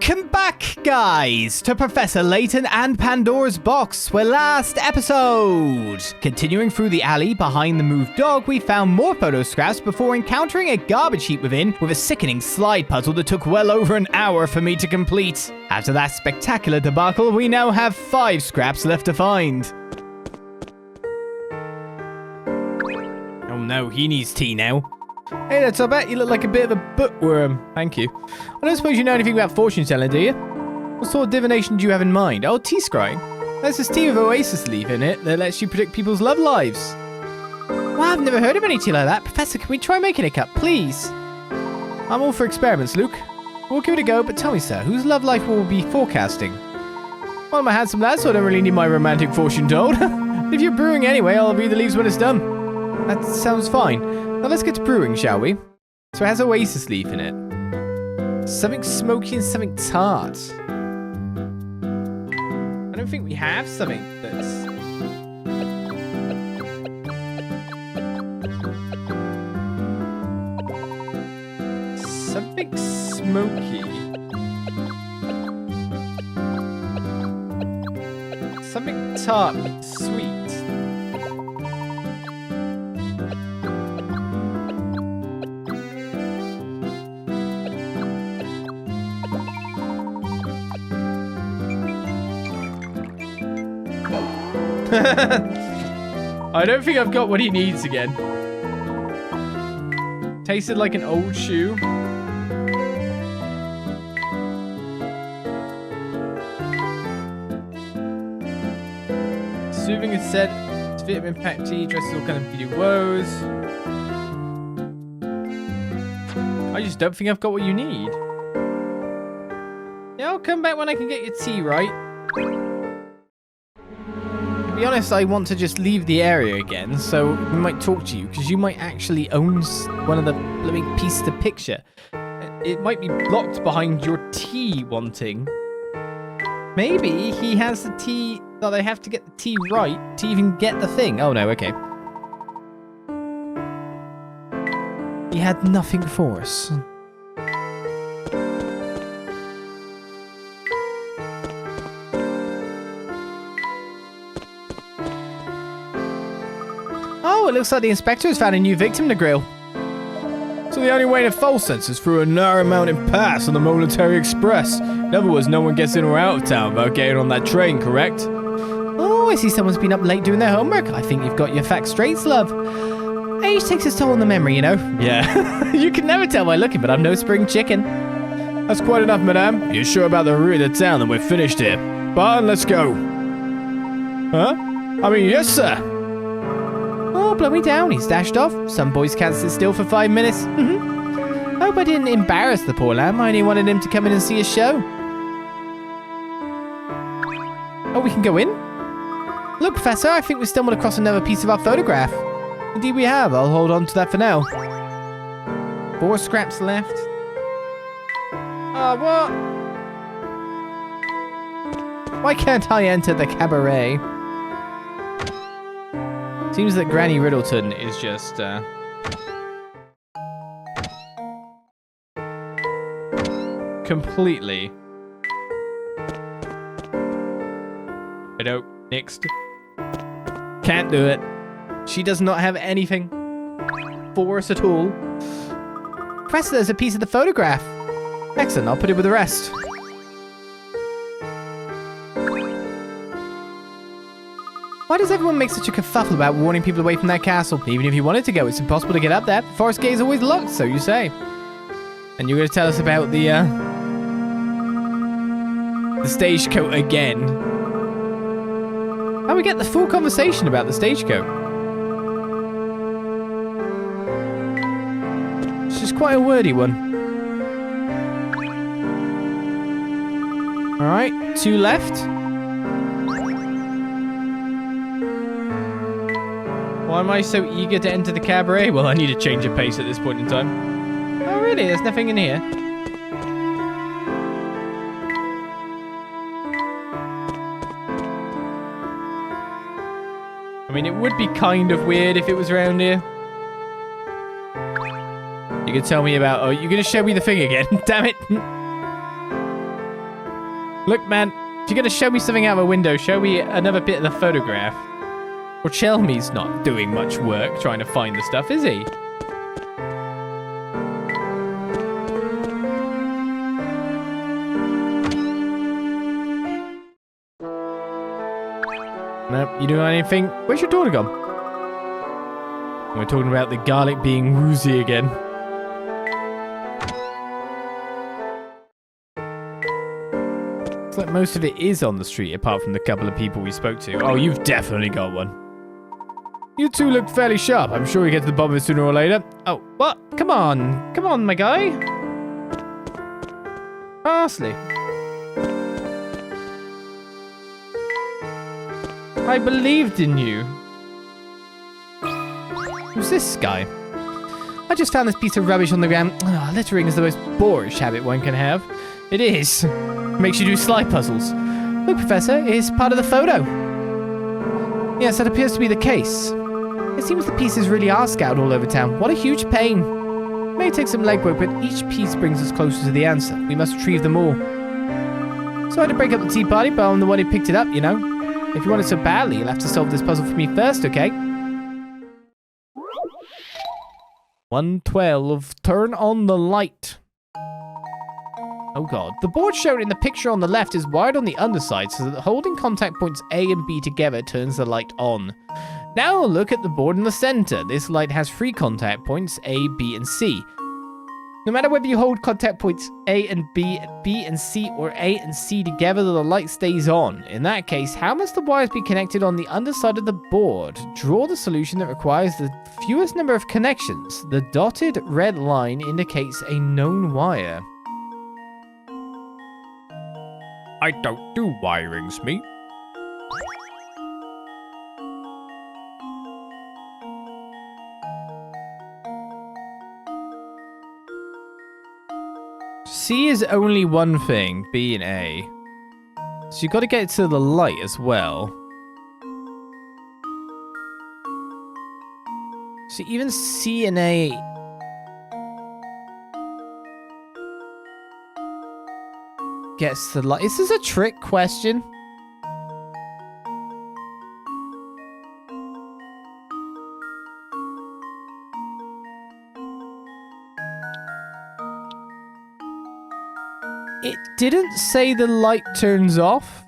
Welcome back, guys, to Professor Layton and Pandora's box, where last episode. Continuing through the alley behind the moved dog, we found more photo scraps before encountering a garbage heap within with a sickening slide puzzle that took well over an hour for me to complete. After that spectacular debacle, we now have 5 scraps left to find. Oh no, he needs tea now. Hey there, Tobbet. You look like a bit of a bookworm. Thank you. I don't suppose you know anything about fortune telling, do you? What sort of divination do you have in mind? Oh, tea scrying. There's this tea with oasis leaf in it that lets you predict people's love lives. Wow, I've never heard of any tea like that. Professor, can we try making a cup, please? I'm all for experiments, Luke. We'll give it a go, but tell me, sir, whose love life will we be forecasting? Well, I'm a handsome lad, so I don't really need my romantic fortune told. If you're brewing anyway, I'll read the leaves when it's done. That sounds fine. Now let's get to brewing, shall we? So it has oasis leaf in it. Something smoky and something tart. I don't think we have something that's... something smoky. Something tart and sweet. I don't think I've got what he needs again. Tasted like an old shoe. Soothing is said to vitamin packed tea, dresses all kind of beauty woes. I just don't think I've got what you need. Yeah, I'll come back when I can get your tea right. To be honest, I want to just leave the area again, so we might talk to you, because you might actually own one of the living pieces of the picture. It might be blocked behind your tea wanting. Maybe he has the tea, that they have to get the tea right to even get the thing. Oh no, okay. He had nothing for us. Oh, it looks like the inspector has found a new victim to grill. So the only way to Folsense is through a narrow mountain pass on the Molentary Express. In other words, no one gets in or out of town without getting on that train, correct? Oh, I see someone's been up late doing their homework. I think you've got your facts straight, love. Age takes its toll on the memory, you know. Yeah, you can never tell by looking, but I'm no spring chicken. That's quite enough, madame. You're sure about the route of the town, then we're finished here. Barton, let's go. Huh? I mean, yes, sir. Oh, blow me down. He's dashed off. Some boys can't sit still for 5 minutes. Hope I didn't embarrass the poor lamb. I only wanted him to come in and see a show. Oh, we can go in? Look, Professor, I think we stumbled across another piece of our photograph. Indeed we have. I'll hold on to that for now. 4 scraps left. What? Why can't I enter the cabaret? Seems that Granny Riddleton is just, completely... Next. Can't do it. She does not have anything for us at all. Professor, there's a piece of the photograph. Excellent, I'll put it with the rest. Why does everyone make such a kerfuffle about warning people away from that castle? Even if you wanted to go, it's impossible to get up there. The forest gate is always locked, so you say. And you're going to tell us about the stagecoach again. How we get the full conversation about the stagecoach? It's just quite a wordy one. Alright, 2 left. Why am I so eager to enter the cabaret? Well, I need a change of pace at this point in time. Oh, really? There's nothing in here? I mean, it would be kind of weird if it was around here. You can tell me about... Oh, you're going to show me the thing again. Damn it. Look, man, if you're going to show me something out of a window, show me another bit of the photograph. Or Chelmy's not doing much work trying to find the stuff, is he? Nope, you doing anything? Where's your daughter gone? We're talking about the garlic being woozy again. Looks like most of it is on the street, apart from the couple of people we spoke to. Oh, you've definitely got one. You two look fairly sharp. I'm sure we get to the bottom of it sooner or later. Oh, what? Come on. Come on, my guy. Parsley. I believed in you. Who's this guy? I just found this piece of rubbish on the ground. Oh, littering is the most boorish habit one can have. It is. Makes you do slide puzzles. Look, Professor, it's part of the photo. Yes, that appears to be the case. It seems the pieces really are scattered all over town. What a huge pain. It may take some legwork, but each piece brings us closer to the answer. We must retrieve them all. So I had to break up the tea party, but I'm the one who picked it up, you know. If you want it so badly, you'll have to solve this puzzle for me first, okay? 112. Turn on the light. Oh god. The board shown in the picture on the left is wired on the underside so that holding contact points A and B together turns the light on. Now look at the board in the center. This light has 3 contact points, A, B, and C. No matter whether you hold contact points A and B and C, or A and C together, the light stays on. In that case, how must the wires be connected on the underside of the board? Draw the solution that requires the fewest number of connections. The dotted red line indicates a known wire. I don't do wirings, me. C is only one thing, B and A. So you've got to get to the light as well. So even C and A... gets the light. Is this a trick question? It didn't say the light turns off.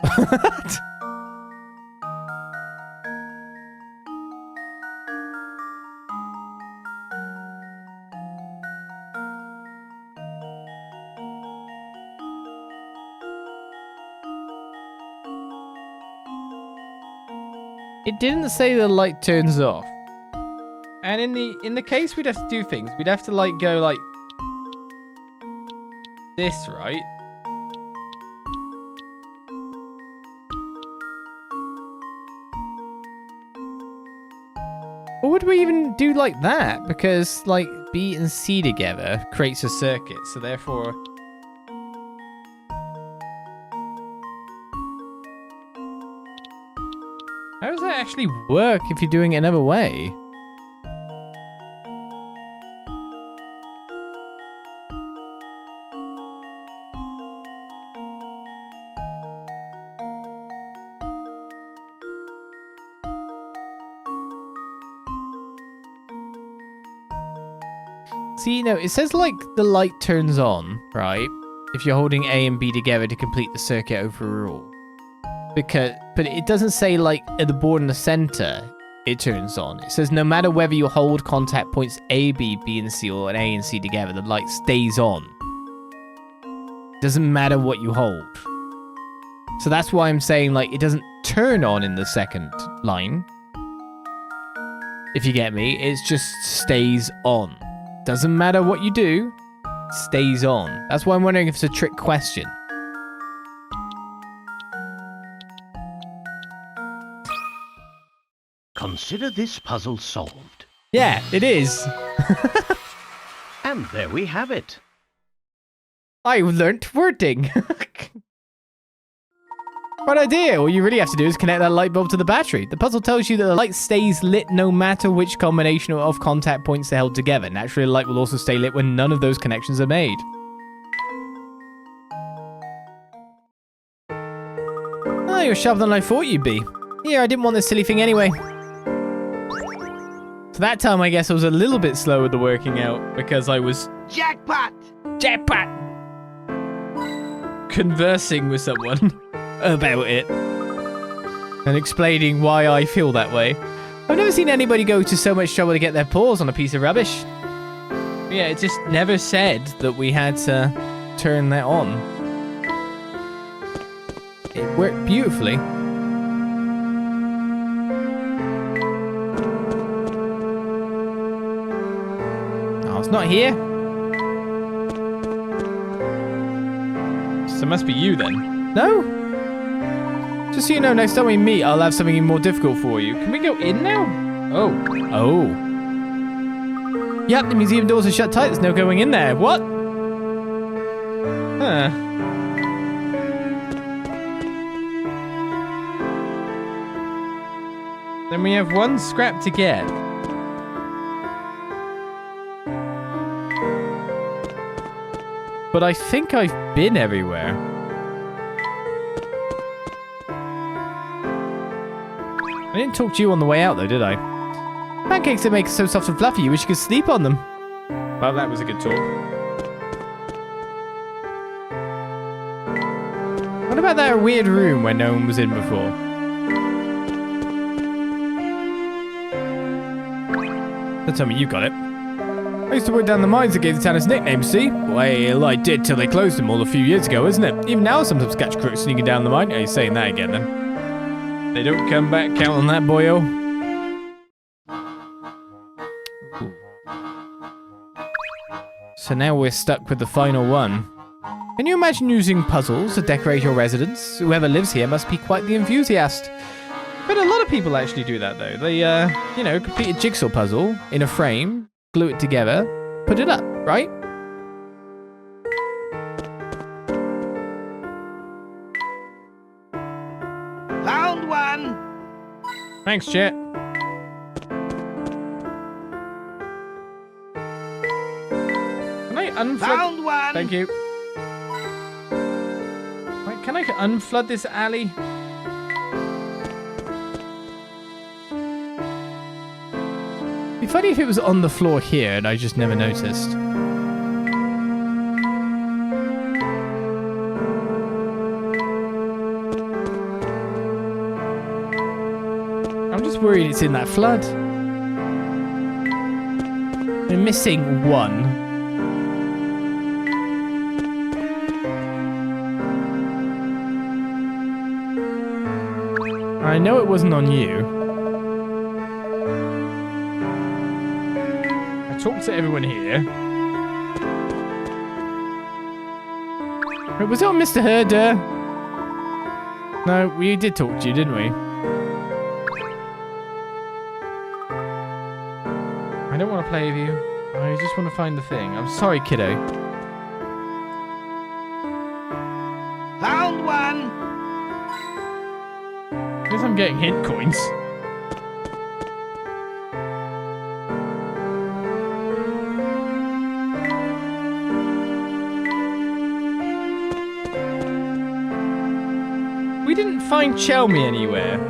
It didn't say the light turns off. And in the case we'd have to do things. We'd have to like go like this, right? Or would we even do like that? Because like B and C together creates a circuit, so therefore... How does that actually work if you're doing it another way? See, no, it says like the light turns on, right? If you're holding A and B together to complete the circuit overall. But it doesn't say like at the board in the center, it turns on. It says no matter whether you hold contact points A, B, B, and C, or an A and C together, the light stays on. Doesn't matter what you hold. So that's why I'm saying like it doesn't turn on in the second line. If you get me, it just stays on. Doesn't matter what you do, it stays on. That's why I'm wondering if it's a trick question. Consider this puzzle solved. Yeah, it is. And there we have it. I learnt wording. Right idea. All you really have to do is connect that light bulb to the battery. The puzzle tells you that the light stays lit no matter which combination of contact points are held together. Naturally, the light will also stay lit when none of those connections are made. you're sharper than I thought you'd be. Yeah, I didn't want this silly thing anyway. So that time, I guess I was a little bit slow with the working out because I was... Jackpot! Jackpot! Conversing with someone about it. And explaining why I feel that way. I've never seen anybody go to so much trouble to get their paws on a piece of rubbish. Yeah, it just never said that we had to turn that on. It worked beautifully. Oh, it's not here. So it must be you then. No? Just so you know, next time we meet, I'll have something even more difficult for you. Can we go in now? Oh. Oh. Yep, the museum doors are shut tight. There's no going in there. What? Huh. Then we have one scrap to get. But I think I've been everywhere. I didn't talk to you on the way out, though, did I? Pancakes that make so soft and fluffy, you wish you could sleep on them. Well, that was a good talk. What about that weird room where no one was in before? Don't tell me you got it. I used to work down the mines that gave the town its nickname, see? Well, I did till they closed them all a few years ago, isn't it? Even now, I sometimes catch crooks sneaking down the mine. Oh, you're saying that again, then. They don't come back, count on that, boyo. Ooh. So now we're stuck with the final one. Can you imagine using puzzles to decorate your residence? Whoever lives here must be quite the enthusiast. But a lot of people actually do that, though. They, complete a jigsaw puzzle in a frame, glue it together, put it up, right? Found one! Thanks, Chet. Can I unflood? Found one! Thank you. Wait, can I unflood this alley? It'd be funny if it was on the floor here and I just never noticed. I'm just worried it's in that flood. We're missing one. I know it wasn't on you. I talked to everyone here. Wait, was it on Mr. Herder? No, we did talk to you, didn't we? I don't want to play with you. I just want to find the thing. I'm sorry, kiddo. Found one! I guess I'm getting hint coins. We didn't find Chelmy anywhere.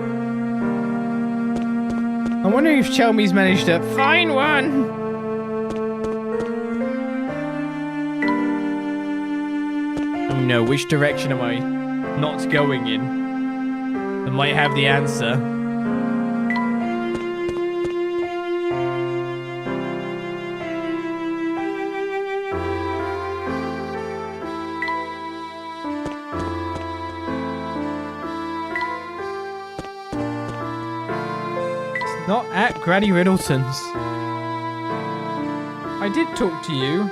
I'm wondering if Chelmy's managed to find one. Oh no, which direction am I not going in? That might have the answer. It's not at Granny Riddleton's. I did talk to you.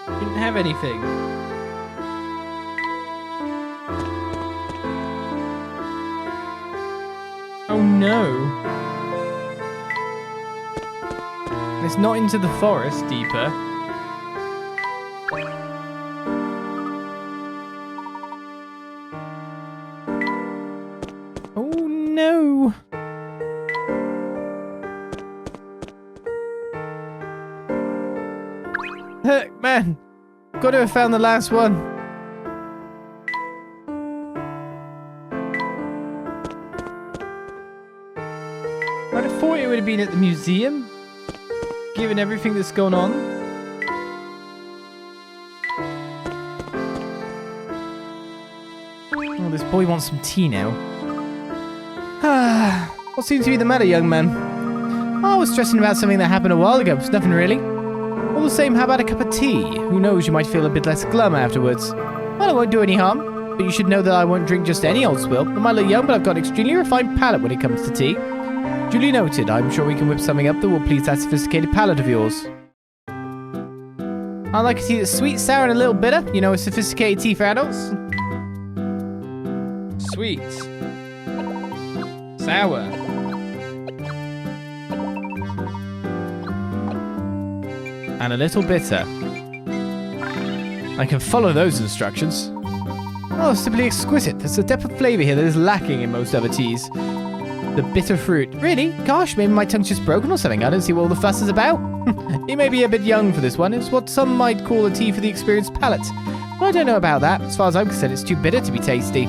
Didn't have anything. Oh no. It's not into the forest deeper. Oh no. Heck, man. Got to have found the last one. I'd have thought it would have been at the museum, given everything that's gone on. Oh, this boy wants some tea now. What seems to be the matter, young man? Oh, I was stressing about something that happened a while ago. It's nothing really. All the same, how about a cup of tea? Who knows, you might feel a bit less glum afterwards. Well, it won't do any harm, but you should know that I won't drink just any old swill. I might look young, but I've got an extremely refined palate when it comes to tea. Duly noted. I'm sure we can whip something up that will please that sophisticated palate of yours. I like a tea that's sweet, sour, and a little bitter. You know, a sophisticated tea for adults. Sweet. Sour. And a little bitter. I can follow those instructions. Oh, simply exquisite. There's a depth of flavor here that is lacking in most other teas. The bitter fruit. Really? Gosh, maybe my tongue's just broken or something. I don't see what all the fuss is about. He may be a bit young for this one. It's what some might call a tea for the experienced palate. But I don't know about that. As far as I'm concerned, it's too bitter to be tasty.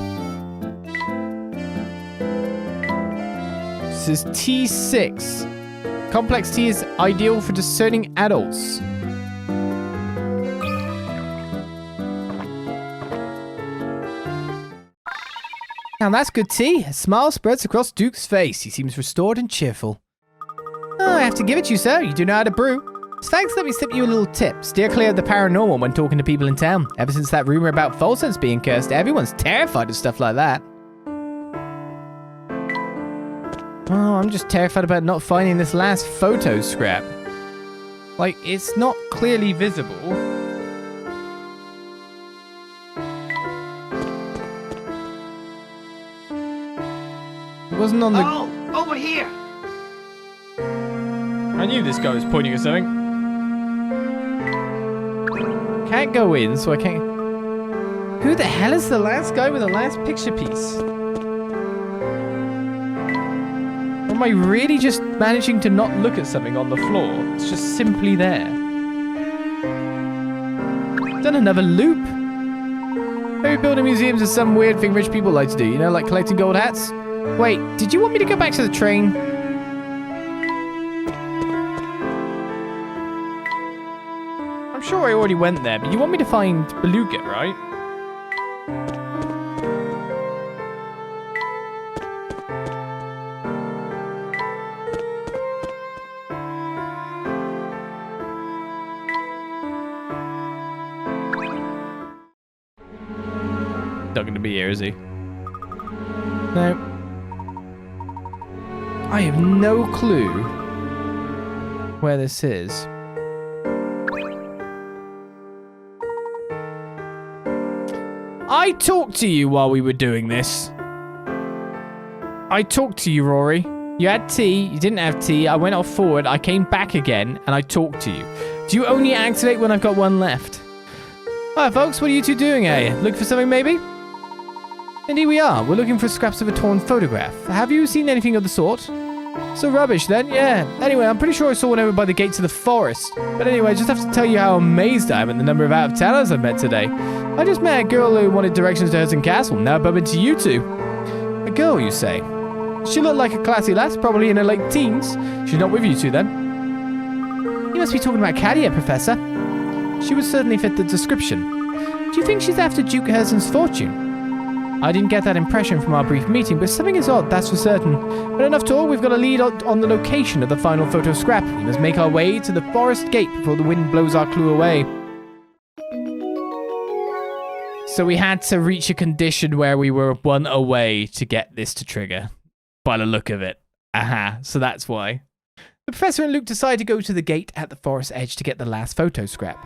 This is T6. Complex tea is ideal for discerning adults. Now that's good tea. A smile spreads across Duke's face. He seems restored and cheerful. Oh, I have to give it you, sir. You do know how to brew. Thanks, let me slip you a little tip. Steer clear of the paranormal when talking to people in town. Ever since that rumor about Folsense being cursed, everyone's terrified of stuff like that. Oh, I'm just terrified about not finding this last photo scrap. Like, it's not clearly visible. It wasn't on the... Oh, over here! I knew this guy was pointing at something. Can't go in, so I can't... Who the hell is the last guy with the last picture piece? Or am I really just managing to not look at something on the floor? It's just simply there. Done another loop. Maybe building museums is some weird thing rich people like to do, you know, like collecting gold hats? Wait, did you want me to go back to the train? I'm sure I already went there, but you want me to find Beluga, right? Not going to be here, is he? No. I have no clue where this is. I talked to you while we were doing this. I talked to you, Rory. You had tea, you didn't have tea, I went off forward, I came back again, and I talked to you. Do you only activate when I've got one left? Alright folks, what are you two doing here? Looking for something maybe? Indeed we are. We're looking for scraps of a torn photograph. Have you seen anything of the sort? So rubbish then, yeah. Anyway, I'm pretty sure I saw one over by the gates of the forest. But anyway, I just have to tell you how amazed I am at the number of out-of-towners I've met today. I just met a girl who wanted directions to Hudson Castle. Now I bump into you two. A girl, you say? She looked like a classy lass, probably in her late teens. She's not with you two then. You must be talking about Cadia, Professor. She would certainly fit the description. Do you think she's after Duke Herson's fortune? I didn't get that impression from our brief meeting, but something is odd, that's for certain. But enough talk, we've got a lead on the location of the final photo scrap. We must make our way to the forest gate before the wind blows our clue away. So we had to reach a condition where we were one away to get this to trigger. By the look of it. Aha, so that's why. The Professor and Luke decide to go to the gate at the forest edge to get the last photo scrap.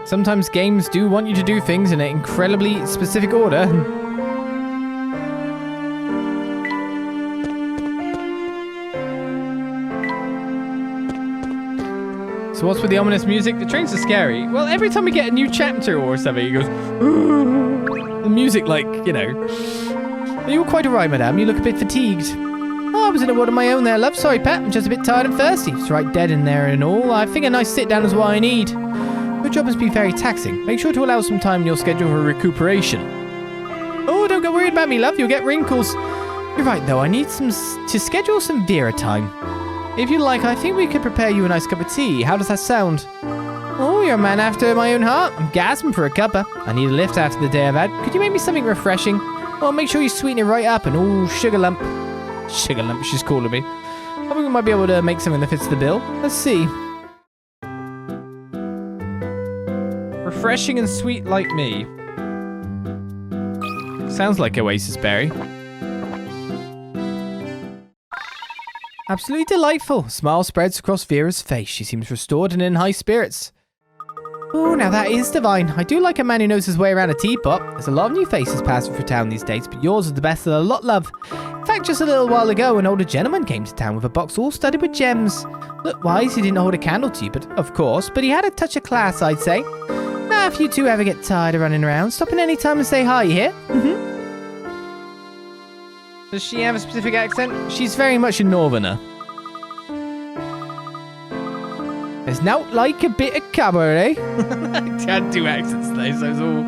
Sometimes games do want you to do things in an incredibly specific order. So what's with the ominous music? The trains are scary. Well, every time we get a new chapter or something, it goes... The music, like, you know... You're quite alright, madame. You look a bit fatigued. Oh, I was in a world of my own there, love. Sorry, Pat. I'm just a bit tired and thirsty. It's right dead in there and all. I think a nice sit-down is what I need. Your job must be very taxing. Make sure to allow some time in your schedule for recuperation. Oh, don't get worried about me, love. You'll get wrinkles. You're right, though. I need to schedule some Vera time. If you like, I think we could prepare you a nice cup of tea. How does that sound? Oh, you're a man after my own heart. I'm gasping for a cuppa. I need a lift after the day I've had. Could you make me something refreshing? Well, make sure you sweeten it right up. And oh, sugar lump. Sugar lump, she's calling me. I think we might be able to make something that fits the bill. Let's see. Refreshing and sweet like me. Sounds like Oasis Berry. Absolutely delightful. Smile spreads across Vera's face. She seems restored and in high spirits. Oh, now that is divine. I do like a man who knows his way around a teapot. There's a lot of new faces passing through town these days, but yours is the best of the lot, love. In fact, just a little while ago, an older gentleman came to town with a box all studded with gems. Look-wise, he didn't hold a candle to you, but of course, but he had a touch of class, I'd say. Now, if you two ever get tired of running around, stop in any time and say hi, you hear? Does she have a specific accent? She's very much a northerner. There's not like a bit of cabaret. I can't do accents today, so it's all...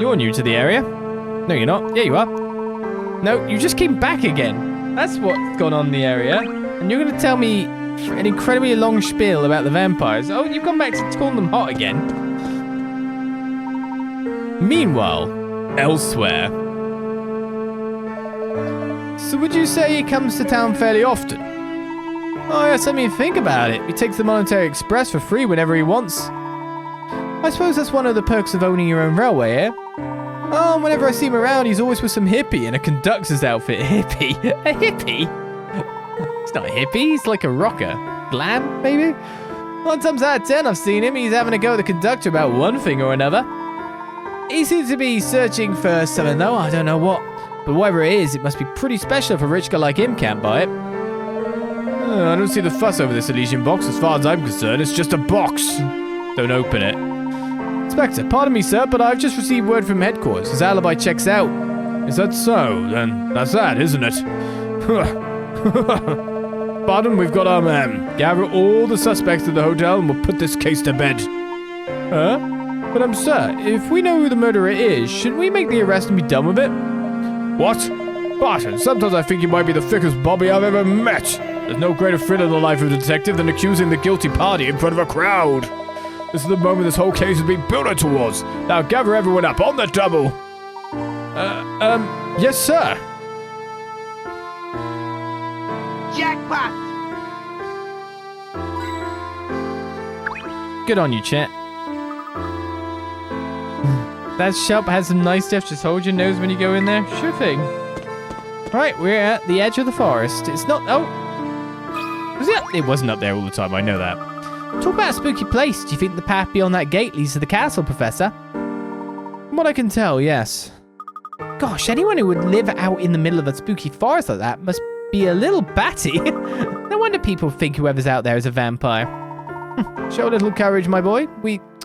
You're new to the area. No, you're not. Yeah, you are. No, you just came back again. That's what's gone on in the area. And you're going to tell me an incredibly long spiel about the vampires. Oh, you've gone back to calling them hot again. Meanwhile, elsewhere. So would you say he comes to town fairly often? Oh yes, I mean, think about it. He takes the Molentary Express for free whenever he wants. I suppose that's one of the perks of owning your own railway, eh? Oh, whenever I see him around, he's always with some hippie in a conductor's outfit. Hippie? A hippie? He's not a hippie, he's like a rocker. Glam, maybe? 9 times out of 10 I've seen him, he's having a go at the conductor about one thing or another. He seems to be searching for something though, I don't know what. But whatever it is, it must be pretty special if a rich guy like him can't buy it. I don't see the fuss over this Elysian box. As far as I'm concerned, it's just a box. Don't open it. Inspector, pardon me, sir, but I've just received word from headquarters. His alibi checks out. Is that so? Then that's that, isn't it? Pardon, we've got our man. Gather all the suspects at the hotel and we'll put this case to bed. Huh? But sir, if we know who the murderer is, shouldn't we make the arrest and be done with it? What? Barton, sometimes I think you might be the thickest Bobby I've ever met. There's no greater thrill in the life of a detective than accusing the guilty party in front of a crowd. This is the moment this whole case has been building towards. Now gather everyone up on the double. Yes, sir. Jackpot! Good on you, Chet. That shop has some nice stuff. Just hold your nose when you go in there. Sure thing. Right, we're at the edge of the forest. It's not... Oh. Was it? It wasn't up there all the time. I know that. Talk about a spooky place. Do you think the path beyond that gate leads to the castle, Professor? From what I can tell, yes. Gosh, anyone who would live out in the middle of a spooky forest like that must be a little batty. No wonder people think whoever's out there is a vampire. Show a little courage, my boy.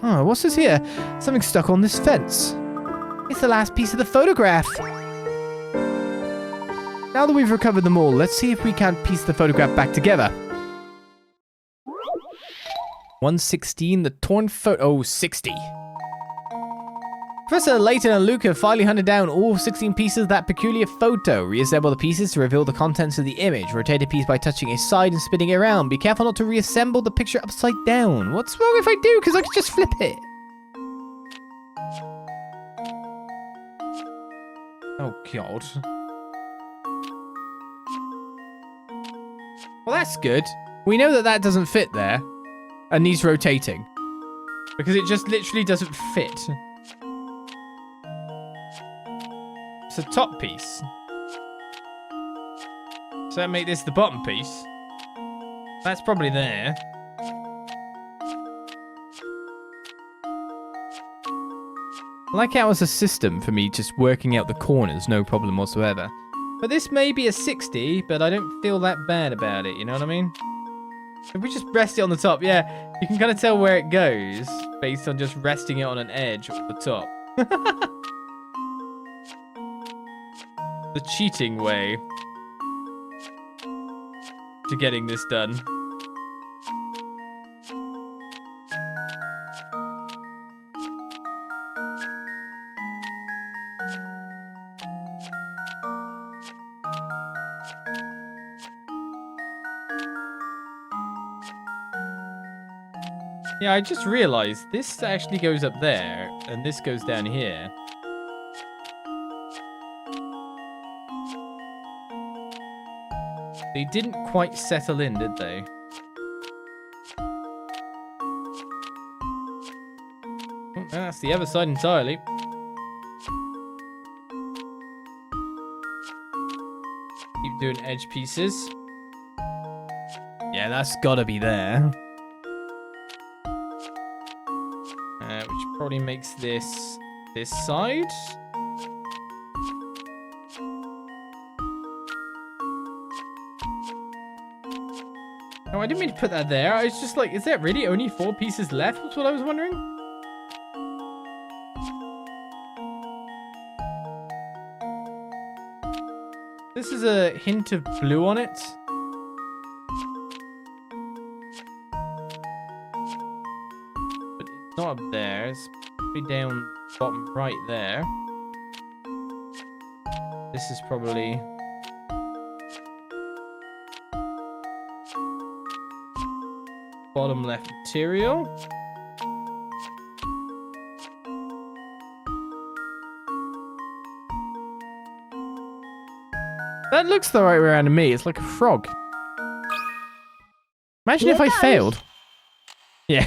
Oh, what's this here? Something stuck on this fence. It's the last piece of the photograph. Now that we've recovered them all, let's see if we can't piece the photograph back together. 116, the torn photo. Oh, 60. Professor Layton and Luke have finally hunted down all 16 pieces of that peculiar photo. Reassemble the pieces to reveal the contents of the image. Rotate a piece by touching a side and spinning it around. Be careful not to reassemble the picture upside down. What's wrong if I do? Because I could just flip it. Oh, God. Well, that's good. We know that that doesn't fit there. And needs rotating. Because it just literally doesn't fit. It's a top piece. So that make this the bottom piece. That's probably there. I like how it's a system for me just working out the corners, no problem whatsoever. But this may be a 60, but I don't feel that bad about it, you know what I mean? If we just rest it on the top, yeah, you can kind of tell where it goes based on just resting it on an edge at the top. The cheating way. to getting this done. Yeah, I just realized this actually goes up there, and this goes down here. They didn't quite settle in, did they? Oh, that's the other side entirely. Keep doing edge pieces. Yeah, that's gotta be there. Which probably makes this side. No, I didn't mean to put that there. I was just like, is there really only 4 pieces left? That's what I was wondering. This is a hint of blue on it. Not up there, it's probably down bottom right there. This is probably... bottom left material. That looks the right way around to me. It's like a frog. Imagine if I failed. Yeah.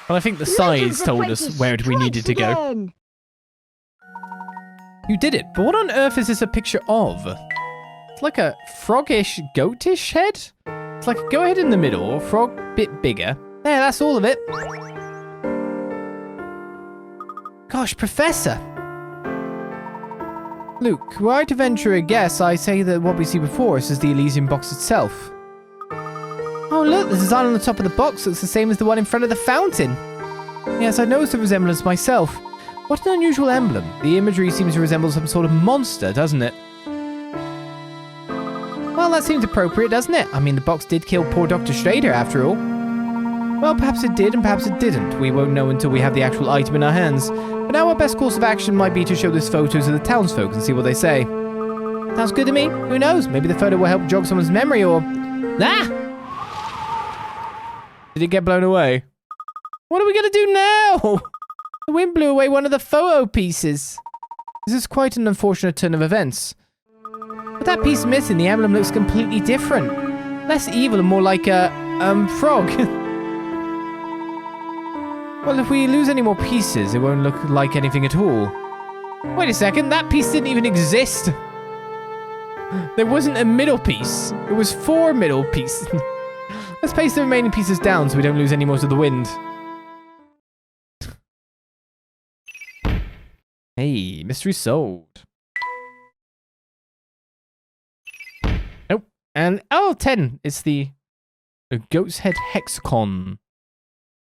Well, I think the sides told us where we needed to go. You did it, but what on earth is this a picture of? It's like a froggish, goatish head? It's like a goat in the middle, a frog bit bigger. There, that's all of it. Gosh, Professor. Luke, were I to venture a guess, I say that what we see before us is the Elysium box itself. Oh look, the design on the top of the box looks the same as the one in front of the fountain. Yes, I noticed the resemblance myself. What an unusual emblem. The imagery seems to resemble some sort of monster, doesn't it? Well, that seems appropriate, doesn't it? I mean, the box did kill poor Dr. Schrader, after all. Well, perhaps it did and perhaps it didn't. We won't know until we have the actual item in our hands. But now our best course of action might be to show this photo to the townsfolk and see what they say. Sounds good to me. Who knows? Maybe the photo will help jog someone's memory or... Ah! Did it get blown away? What are we going to do now? The wind blew away one of the photo pieces. This is quite an unfortunate turn of events. But that piece missing, the emblem looks completely different. Less evil and more like a, frog. Well, if we lose any more pieces, it won't look like anything at all. Wait a second, that piece didn't even exist. There wasn't a middle piece. It was 4 middle pieces. Let's paste the remaining pieces down so we don't lose any more to the wind. Hey, mystery solved. Nope. And L10 is the goat's head hexagon.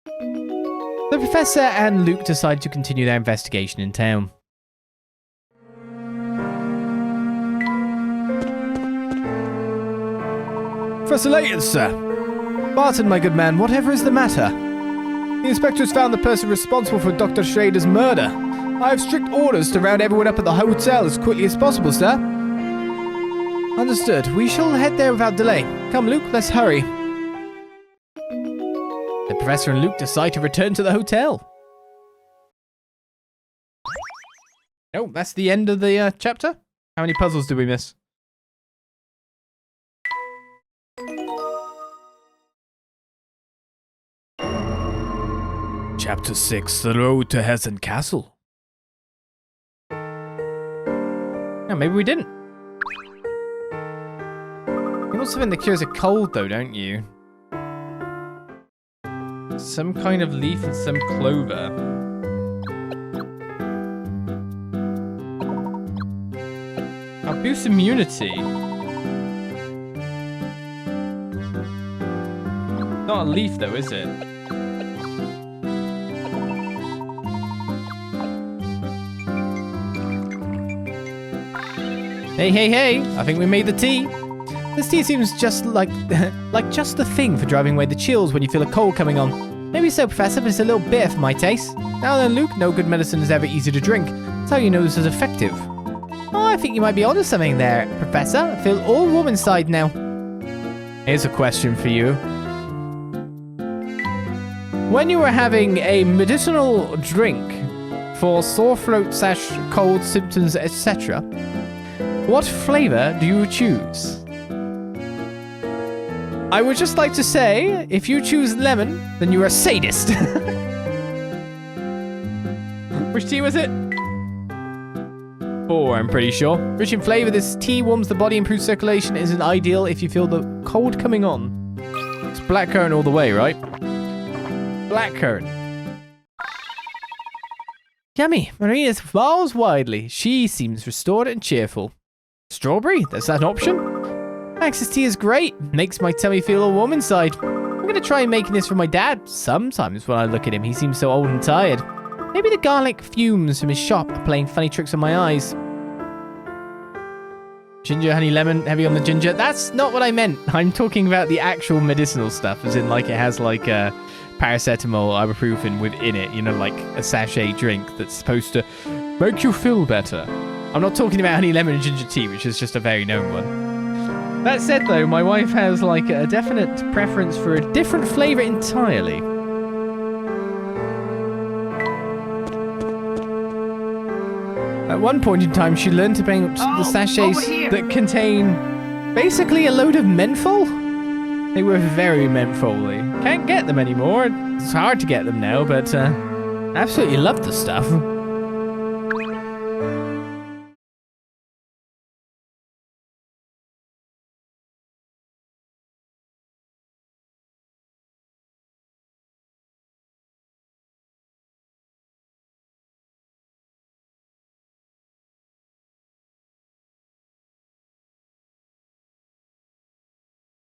The professor and Luke decide to continue their investigation in town. Professor Layton, sir. Barton, my good man, whatever is the matter? The inspectors found the person responsible for Dr. Schrader's murder. I have strict orders to round everyone up at the hotel as quickly as possible, sir. Understood. We shall head there without delay. Come, Luke, let's hurry. The professor and Luke decide to return to the hotel. Oh, that's the end of the chapter? How many puzzles did we miss? Chapter 6, The Road to Hezen Castle. No, maybe we didn't. You want something that cures a cold, though, don't you? Some kind of leaf and some clover. I'll boost immunity. Not a leaf, though, is it? Hey, hey, hey, I think we made the tea. This tea seems just like just the thing for driving away the chills when you feel a cold coming on. Maybe so, Professor, but it's a little bitter for my taste. Now then, Luke, no good medicine is ever easy to drink. That's how you know this is effective. Oh, I think you might be onto something there, Professor. I feel all warm inside now. Here's a question for you. When you were having a medicinal drink for sore throat, cold symptoms, etc., what flavor do you choose? I would just like to say, if you choose lemon, then you're a sadist. Which tea was it? 4, I'm pretty sure. Rich in flavor, this tea warms the body, improves circulation, isn't ideal if you feel the cold coming on. It's blackcurrant all the way, right? Blackcurrant. Yummy. Marina smiles widely. She seems restored and cheerful. Strawberry? That's an option? Max's tea is great. Makes my tummy feel all warm inside. I'm going to try making this for my dad. Sometimes when I look at him, he seems so old and tired. Maybe the garlic fumes from his shop are playing funny tricks on my eyes. Ginger, honey, lemon, heavy on the ginger. That's not what I meant. I'm talking about the actual medicinal stuff, as in like it has like paracetamol, ibuprofen within it. You know, like a sachet drink that's supposed to make you feel better. I'm not talking about honey, lemon, and ginger tea, which is just a very known one. That said, though, my wife has like a definite preference for a different flavor entirely. At one point in time, she learned to bring the sachets that contain basically a load of menthol. They were very mentholy. Can't get them anymore. It's hard to get them now, but absolutely love the stuff.